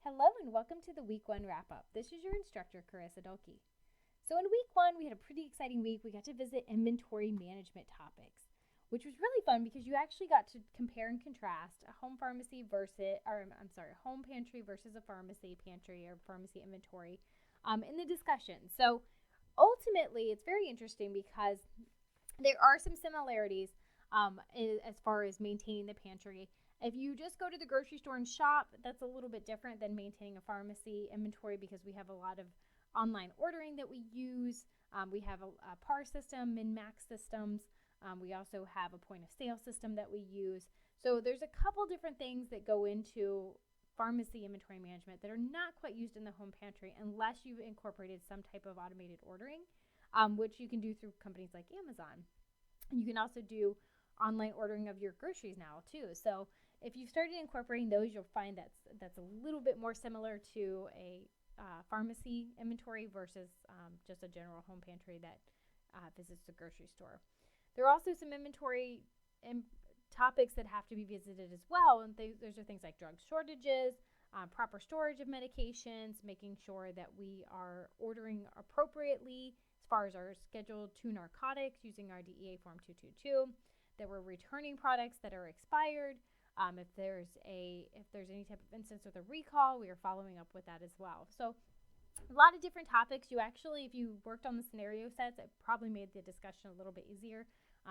Hello and welcome to the week 1 wrap up. This is your instructor, Carissa Dolke. So in week 1, we had a pretty exciting week. We got to visit inventory management topics, which was really fun because you actually got to compare and contrast a home pharmacy home pantry versus a pharmacy pantry or pharmacy inventory in the discussion. So ultimately, it's very interesting because there are some similarities as far as maintaining the pantry. If you just go to the grocery store and shop, that's a little bit different than maintaining a pharmacy inventory because we have a lot of online ordering that we use. We have a PAR system, min-max systems. We also have a point of sale system that we use. So there's a couple different things that go into pharmacy inventory management that are not quite used in the home pantry unless you've incorporated some type of automated ordering, which you can do through companies like Amazon. And you can also do online ordering of your groceries now too. So if you've started incorporating those, you'll find that's a little bit more similar to a pharmacy inventory versus just a general home pantry that visits the grocery store. There are also some inventory topics that have to be visited as well, and those are things like drug shortages, proper storage of medications, making sure that we are ordering appropriately as far as our Schedule 2 narcotics using our DEA Form 222, that we're returning products that are expired. If there's any type of instance with a recall, we are following up with that as well. So a lot of different topics. If you worked on the scenario sets, it probably made the discussion a little bit easier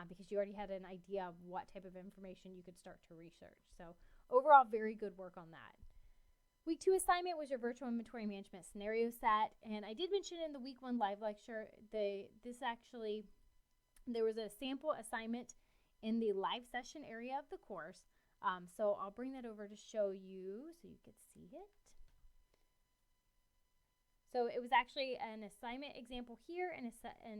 because you already had an idea of what type of information you could start to research. So overall, very good work on that. Week 2 assignment was your virtual inventory management scenario set. And I did mention in the week 1 live lecture, there was a sample assignment in the live session area of the course. So I'll bring that over to show you so you could see it. So it was actually an assignment example here and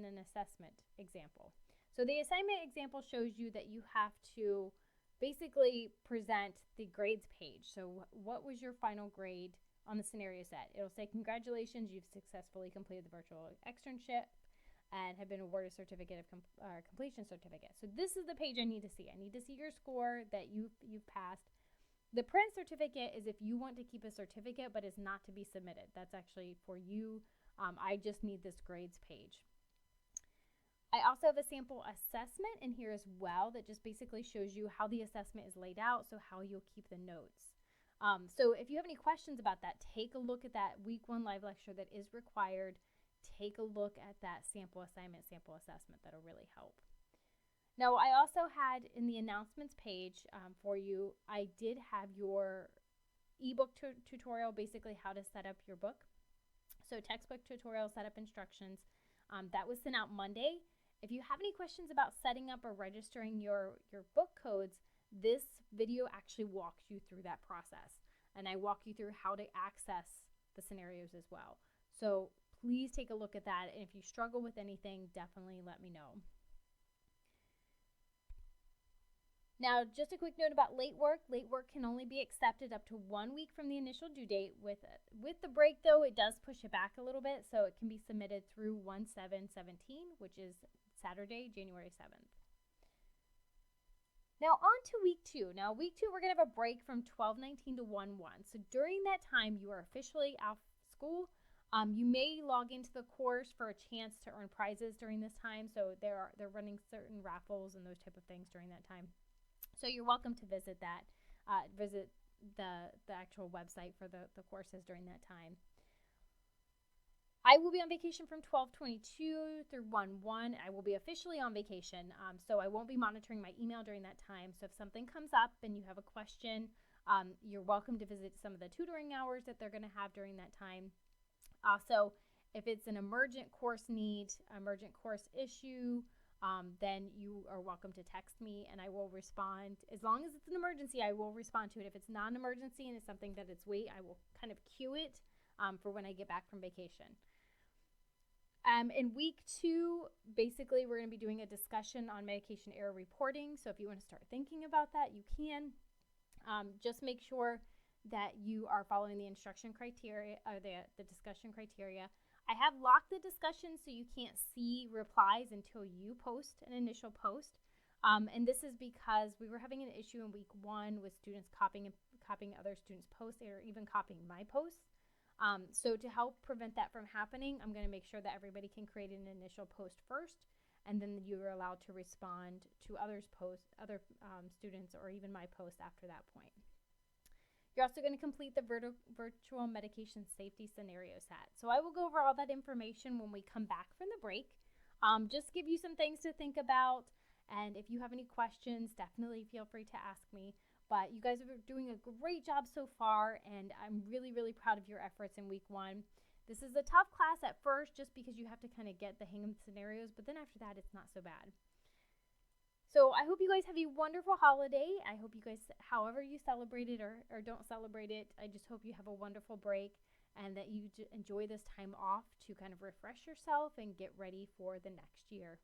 an assessment example. So the assignment example shows you that you have to basically present the grades page. So what was your final grade on the scenario set? It'll say, congratulations, you've successfully completed the virtual externship and have been awarded a certificate of completion certificate. So this is the page I need to see. I need to see your score that you've passed. The print certificate is if you want to keep a certificate but is not to be submitted. That's actually for you. I just need this grades page. I also have a sample assessment in here as well that just basically shows you how the assessment is laid out, so how you'll keep the notes. So if you have any questions about that, take a look at that week 1 live lecture that is required. Take a look at that sample assignment, sample assessment. That'll really help. Now, I also had in the announcements page for you, I did have your ebook tutorial, basically how to set up your book. So textbook tutorial, setup instructions. That was sent out Monday. If you have any questions about setting up or registering your book codes, this video actually walks you through that process. And I walk you through how to access the scenarios as well. So please take a look at that. And if you struggle with anything, definitely let me know. Now, just a quick note about late work. Late work can only be accepted up to 1 week from the initial due date. With the break, though, it does push it back a little bit. So it can be submitted through 1/7/17, which is Saturday, January 7th. Now, on to week 2. Now, week 2, we're going to have a break from 12/19 to 1/1. So during that time, you are officially out of school. You may log into the course for a chance to earn prizes during this time. So they're running certain raffles and those type of things during that time. So you're welcome to visit that, visit the actual website for the courses during that time. I will be on vacation from 12/22 through 1/1. I will be officially on vacation, so I won't be monitoring my email during that time. So if something comes up and you have a question, you're welcome to visit some of the tutoring hours that they're going to have during that time. Also, if it's an emergent course need, emergent course issue, then you are welcome to text me and I will respond. As long as it's an emergency, I will respond to it. If it's not an emergency and it's something that it's wait, I will kind of queue it for when I get back from vacation. In week 2, basically, we're going to be doing a discussion on medication error reporting. So if you want to start thinking about that, you can. Just make sure that you are following the instruction criteria or the discussion criteria. I have locked the discussion so you can't see replies until you post an initial post. And this is because we were having an issue in week 1 with students copying copying other students' posts or even copying my posts. So to help prevent that from happening, I'm going to make sure that everybody can create an initial post first, and then you are allowed to respond to other students or even my post after that point. You're also going to complete the virtual medication safety scenario set. So I will go over all that information when we come back from the break. Just give you some things to think about, and if you have any questions, definitely feel free to ask me. But you guys are doing a great job so far, and I'm really, really proud of your efforts in week 1. This is a tough class at first just because you have to kind of get the hang of the scenarios, but then after that, it's not so bad. So I hope you guys have a wonderful holiday. I hope you guys, however you celebrate it or don't celebrate it, I just hope you have a wonderful break and that you enjoy this time off to kind of refresh yourself and get ready for the next year.